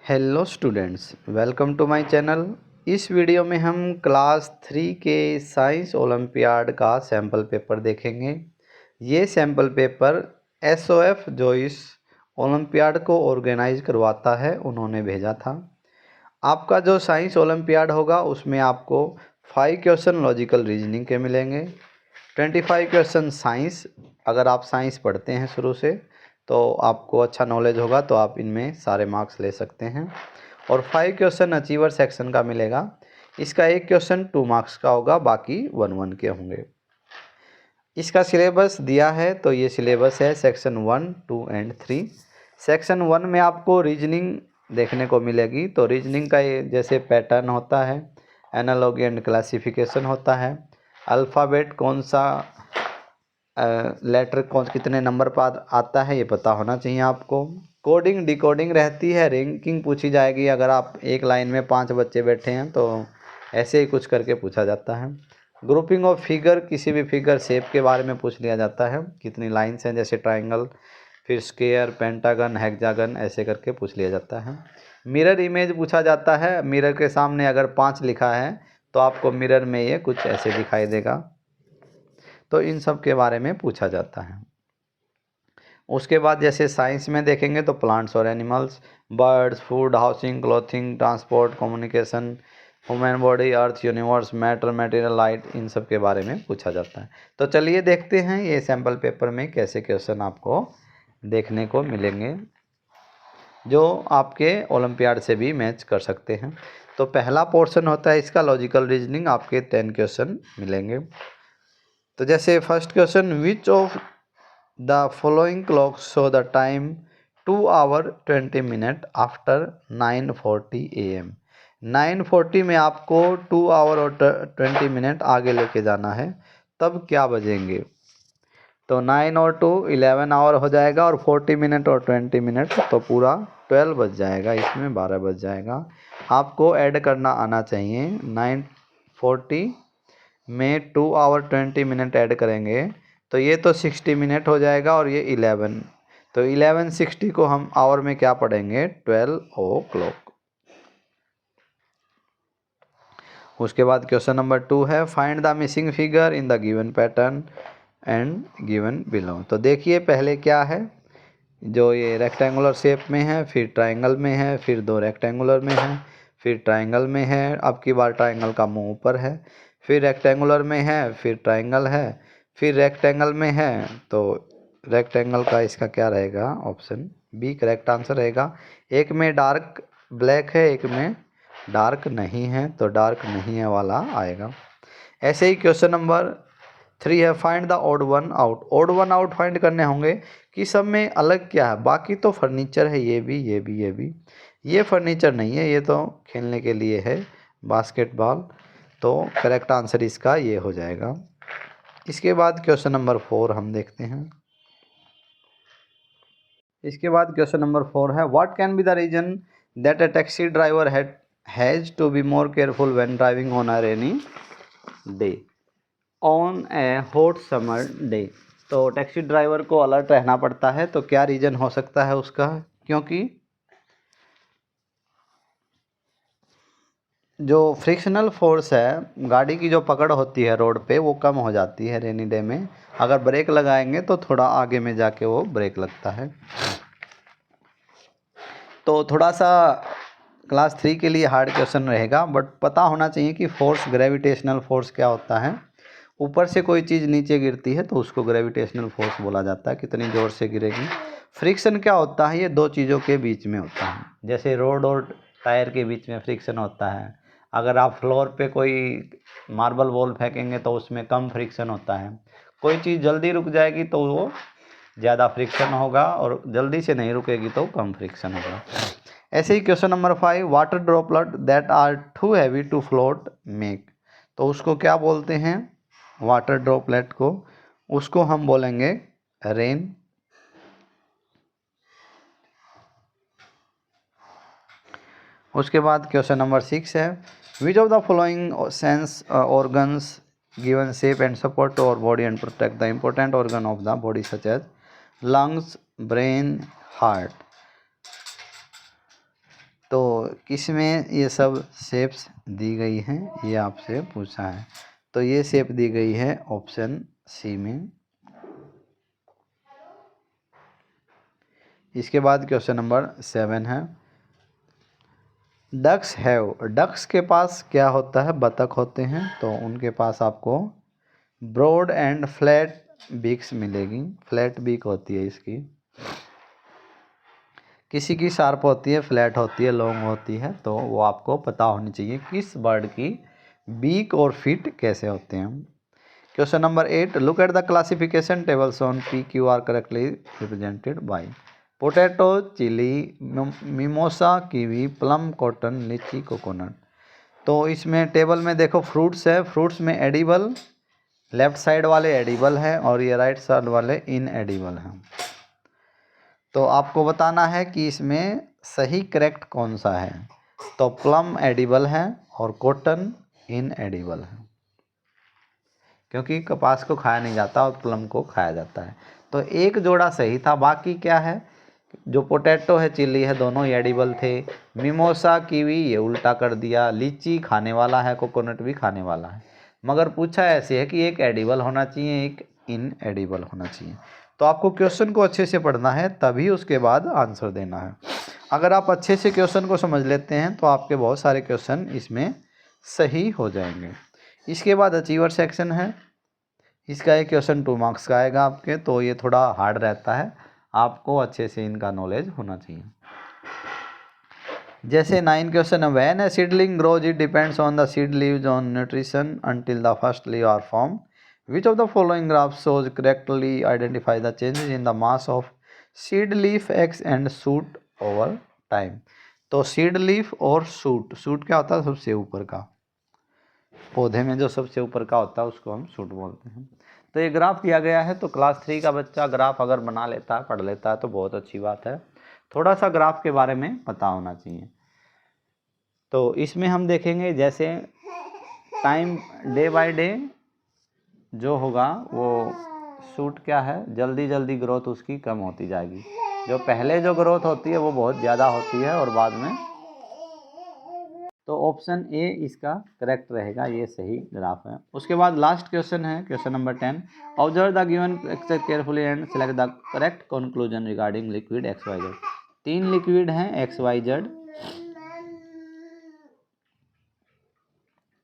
Hello students, welcome to my channel. इस video में हम क्लास 3 के साइंस ओलंपियाड का सैम्पल पेपर देखेंगे। ये सैम्पल पेपर एसओएफ जो इस ओलंपियाड को ऑर्गेनाइज करवाता है उन्होंने भेजा था। आपका जो साइंस ओलंपियाड होगा उसमें आपको 5 क्वेश्चन लॉजिकल रीजनिंग के मिलेंगे, 25 क्वेश्चन साइंस। अगर आप साइंस पढ़ते हैं शुरू से तो आपको अच्छा नॉलेज होगा तो आप इनमें सारे मार्क्स ले सकते हैं। और 5 क्वेश्चन अचीवर सेक्शन का मिलेगा। इसका एक क्वेश्चन 2 मार्क्स का होगा, बाकी 1-1 के होंगे। इसका सिलेबस दिया है तो ये सिलेबस है सेक्शन 1, 2 एंड 3। सेक्शन 1 में आपको रीजनिंग देखने को मिलेगी। तो रीजनिंग का ये जैसे पैटर्न होता है, एनालॉगी एंड क्लासिफिकेशन होता है, अल्फ़ाबेट कौन सा लेटर कौन कितने नंबर पर आता है ये पता होना चाहिए आपको। कोडिंग डिकोडिंग रहती है, रैंकिंग पूछी जाएगी। अगर आप एक लाइन में 5 बच्चे बैठे हैं तो ऐसे ही कुछ करके पूछा जाता है। ग्रुपिंग ऑफ फिगर, किसी भी फिगर शेप के बारे में पूछ लिया जाता है, कितनी लाइन्स हैं, जैसे ट्राइंगल, फिर स्क्वायर, पेंटागन, हेक्सागन, ऐसे करके पूछ लिया जाता है। मिरर इमेज पूछा जाता है। मिरर के सामने अगर 5 लिखा है तो आपको मिरर में ये कुछ ऐसे दिखाई देगा। तो इन सब के बारे में पूछा जाता है। उसके बाद जैसे साइंस में देखेंगे तो प्लांट्स और animals, birds, food, housing, clothing, transport, communication, human body, earth, universe, matter, material, light, इन सब के बारे में पूछा जाता है। तो चलिए देखते हैं ये सैम्पल पेपर में कैसे क्वेश्चन आपको देखने को मिलेंगे जो आपके ओलंपियाड से भी मैच कर सकते हैं। तो पहला पोर्शन होता है इसका लॉजिकल रीजनिंग, आपके 10 क्वेश्चन मिलेंगे। तो जैसे first question, which of the following clocks show the time 2 hour 20 minute after 9:40 AM। 9:40 में आपको 2 आवर और 20 मिनट आगे लेके जाना है, तब क्या बजेंगे? तो 9 और 2 11 आवर हो जाएगा, और 40 मिनट और 20 मिनट तो पूरा 12 बज जाएगा, इसमें 12 बज जाएगा। आपको ऐड करना आना चाहिए। 9:40 में 2 आवर 20 मिनट ऐड करेंगे तो ये तो 60 मिनट हो जाएगा, और ये 11, तो 11:60 को हम आवर में क्या पढ़ेंगे? 12 o'clock। उसके बाद क्वेश्चन नंबर 2 है, find the missing figure in the given pattern and given below. तो देखिए पहले क्या है, जो ये रेक्टेंगुलर शेप में है, फिर ट्राइंगल में है, फिर 2 रेक्टेंगुलर में है, फिर ट्राइंगल में है, अब की बार ट्राइंगल का मुंह ऊपर है, फिर रेक्टेंगुलर में है, फिर ट्राइंगल है, फिर रेक्टेंगल में है। तो रेक्टेंगल का इसका क्या रहेगा? ऑप्शन बी करेक्ट आंसर रहेगा। एक में डार्क ब्लैक है, एक में डार्क नहीं है, तो डार्क नहीं है वाला आएगा। ऐसे ही क्वेश्चन नंबर 3 है, find the odd one out. Odd one out find करने होंगे कि सब में अलग क्या है। बाकी तो फर्नीचर है, ये भी, ये भी, ये भी। ये फर्नीचर नहीं है, ये तो खेलने के लिए है, बास्केटबॉल। तो करेक्ट आंसर इसका ये हो जाएगा। इसके बाद क्वेश्चन नंबर 4 हम देखते हैं। इसके बाद क्वेश्चन नंबर 4 है, what can be the reason that a taxi driver has to be more careful when driving on a rainy day on a hot summer day. तो टैक्सी ड्राइवर को alert रहना पड़ता है, तो क्या रीज़न हो सकता है उसका? क्योंकि जो फ्रिक्शनल फोर्स है, गाड़ी की जो पकड़ होती है रोड पे, वो कम हो जाती है रेनी डे में। अगर ब्रेक लगाएंगे तो थोड़ा आगे में जाके वो ब्रेक लगता है। तो थोड़ा सा क्लास 3 के लिए हार्ड क्वेश्चन रहेगा, बट पता होना चाहिए कि फोर्स, ग्रेविटेशनल फोर्स क्या होता है। ऊपर से कोई चीज़ नीचे गिरती है तो उसको ग्रेविटेशनल फोर्स बोला जाता है, कितनी ज़ोर से गिरेगी। फ्रिक्शन क्या होता है? ये 2 चीज़ों के बीच में होता है, जैसे रोड और टायर के बीच में फ्रिक्शन होता है। अगर आप फ्लोर पे कोई मार्बल बॉल फेंकेंगे तो उसमें कम फ्रिक्शन होता है। कोई चीज़ जल्दी रुक जाएगी तो वो ज़्यादा फ्रिक्शन होगा, और जल्दी से नहीं रुकेगी तो कम फ्रिक्शन होगा। ऐसे ही question number 5, water droplet that are too heavy to float make. तो उसको क्या बोलते हैं? वाटर ड्रॉपलेट को, उसको हम बोलेंगे रेन। उसके बाद क्वेश्चन नंबर 6 है, which of the following sense organs given shape and support to our body and protect the important organ of the body such as lungs, brain, heart. तो किसमें ये सब शेप्स दी गई हैं ये आपसे पूछा है। तो ये शेप दी गई है ऑप्शन सी में। इसके बाद क्वेश्चन नंबर 7 है, डक्स हैव, डक्स के पास क्या होता है, बतख होते हैं, तो उनके पास आपको ब्रॉड एंड फ्लैट बीक्स मिलेगी। फ्लैट बीक होती है इसकी, किसी की शार्प होती है, फ्लैट होती है, लॉन्ग होती है, तो वो आपको पता होनी चाहिए किस बर्ड की बीक और फीट कैसे होते हैं। Question number 8, look at the classification tables on P Q R correctly represented by potato, chilli, mimosa, kiwi, plum, cotton, lychee, coconut. तो इसमें टेबल में देखो फ्रूट्स है, फ्रूट्स में एडिबल लेफ्ट साइड वाले एडिबल हैं और ये राइट साइड वाले इनएडिबल हैं। तो आपको बताना है कि इसमें सही करेक्ट कौन सा है। तो प्लम एडिबल है और कॉटन इनएडिबल है, क्योंकि कपास को खाया नहीं जाता और प्लम को खाया जाता है। तो एक जोड़ा सही था, बाकी क्या है, जो पोटैटो है, चिली है, दोनों ही एडिबल थे। मिमोसा, कीवी ये उल्टा कर दिया, लीची खाने वाला है, कोकोनट भी खाने वाला है, मगर पूछा ऐसे है कि एक एडिबल होना चाहिए, एक इनएडिबल होना चाहिए। तो आपको क्वेश्चन को अच्छे से पढ़ना है, तभी उसके बाद आंसर देना है। अगर आप अच्छे से क्वेश्चन को समझ लेते हैं तो आपके बहुत सारे क्वेश्चन इसमें सही हो जाएंगे। इसके बाद अचीवर सेक्शन है, इसका एक क्वेश्चन 2 मार्क्स का आएगा आपके, तो ये थोड़ा हार्ड रहता है, आपको अच्छे से इनका नॉलेज होना चाहिए। जैसे 9 क्वेश्चन है, when a seedling grows it depends on the seed leaves on nutrition until the first leave are form, which of the following graph shows correctly identify the changes in the mass of seed leaf, eggs and shoot over time। तो seed leaf और shoot, shoot क्या होता है, सबसे ऊपर का, पौधे में जो सबसे ऊपर का होता है उसको हम शूट बोलते हैं। तो ये ग्राफ दिया गया है, तो क्लास 3 का बच्चा ग्राफ अगर बना लेता है, पढ़ लेता है तो बहुत अच्छी बात है। थोड़ा सा ग्राफ के बारे में पता होना चाहिए। तो इसमें हम देखेंगे जैसे टाइम डे बाय डे जो होगा वो शूट क्या है, जल्दी जल्दी ग्रोथ उसकी कम होती जाएगी। जो पहले जो ग्रोथ होती है वो बहुत ज़्यादा होती है और बाद में, तो ऑप्शन ए इसका करेक्ट रहेगा, ये सही ग्राफ है। उसके बाद लास्ट क्वेश्चन है, question number 10, observe the given picture carefully and select the correct conclusion regarding liquid X Y Z. 3 liquid हैं एक्स वाई जेड,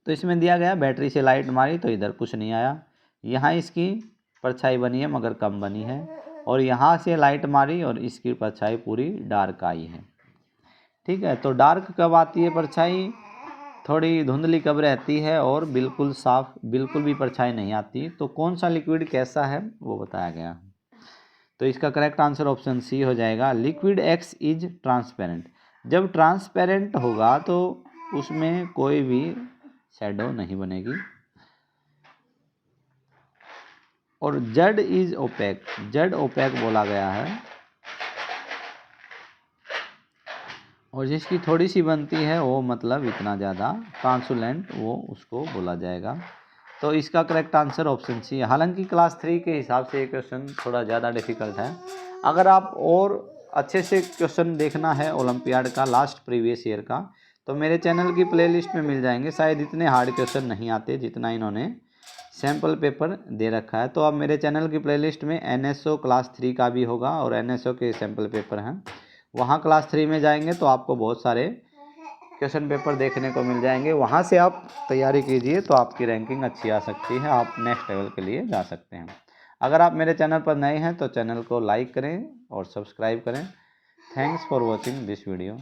तो इसमें दिया गया बैटरी से लाइट मारी तो इधर कुछ नहीं आया, यहाँ इसकी परछाई बनी है मगर कम बनी है, और यहाँ से लाइट मारी और इसकी परछाई पूरी डार्क आई है। ठीक है, तो डार्क कब आती है परछाई, थोड़ी धुंधली कब रहती है, और बिल्कुल साफ बिल्कुल भी परछाई नहीं आती। तो कौन सा लिक्विड कैसा है वो बताया गया। तो इसका करेक्ट आंसर ऑप्शन सी हो जाएगा, लिक्विड एक्स इज ट्रांसपेरेंट। जब ट्रांसपेरेंट होगा तो उसमें कोई भी शैडो नहीं बनेगी। और Z is opaque, Z opaque बोला गया है, और जिसकी थोड़ी सी बनती है वो मतलब इतना ज़्यादा ट्रांसुलेंट, वो उसको बोला जाएगा। तो इसका करेक्ट आंसर ऑप्शन सी है। हालांकि क्लास 3 के हिसाब से ये क्वेश्चन थोड़ा ज़्यादा डिफिकल्ट है। अगर आप और अच्छे से क्वेश्चन देखना है ओलंपियाड का लास्ट प्रीवियस ईयर का, तो मेरे चैनल की प्लेलिस्ट में मिल जाएंगे। शायद इतने हार्ड क्वेश्चन नहीं आते जितना इन्होंने सैम्पल पेपर दे रखा है। तो अब मेरे चैनल की प्लेलिस्ट में NSO क्लास 3 का भी होगा और NSO के सैम्पल पेपर हैं, वहाँ क्लास 3 में जाएंगे तो आपको बहुत सारे क्वेश्चन पेपर देखने को मिल जाएंगे। वहाँ से आप तैयारी कीजिए तो आपकी रैंकिंग अच्छी आ सकती है, आप नेक्स्ट लेवल के लिए जा सकते हैं। अगर आप मेरे चैनल पर नए हैं तो चैनल को लाइक करें और सब्सक्राइब करें। Thanks for watching this video.